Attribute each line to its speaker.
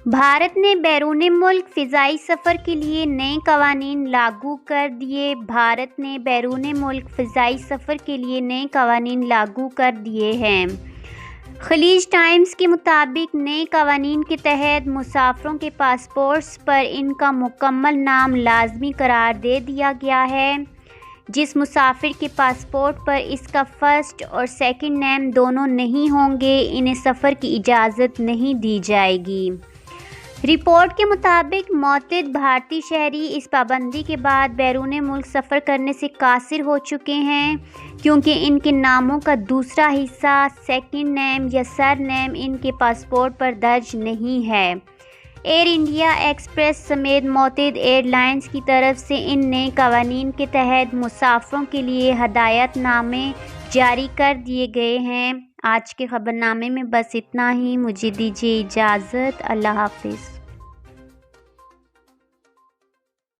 Speaker 1: بھارت نے بیرون ملک فضائی سفر کے لیے نئے قوانین لاگو کر دیے بھارت نے بیرون ملک فضائی سفر کے لیے نئے قوانین لاگو کر دیے ہیں۔ خلیج ٹائمز کے مطابق نئے قوانین کے تحت مسافروں کے پاسپورٹس پر ان کا مکمل نام لازمی قرار دے دیا گیا ہے۔ جس مسافر کے پاسپورٹ پر اس کا فرسٹ اور سیکنڈ نیم دونوں نہیں ہوں گے، انہیں سفر کی اجازت نہیں دی جائے گی۔ رپورٹ کے مطابق معتاد بھارتی شہری اس پابندی کے بعد بیرون ملک سفر کرنے سے قاصر ہو چکے ہیں، کیونکہ ان کے ناموں کا دوسرا حصہ سیکنڈ نیم یا سر نیم ان کے پاسپورٹ پر درج نہیں ہے۔ ایئر انڈیا ایکسپریس سمیت متعدد ایئر لائنز کی طرف سے ان نئے قوانین کے تحت مسافروں کے لیے ہدایت نامے جاری کر دیے گئے ہیں۔ آج کے خبر نامے میں بس اتنا ہی۔ مجھے دیجیے اجازت۔ اللہ حافظ۔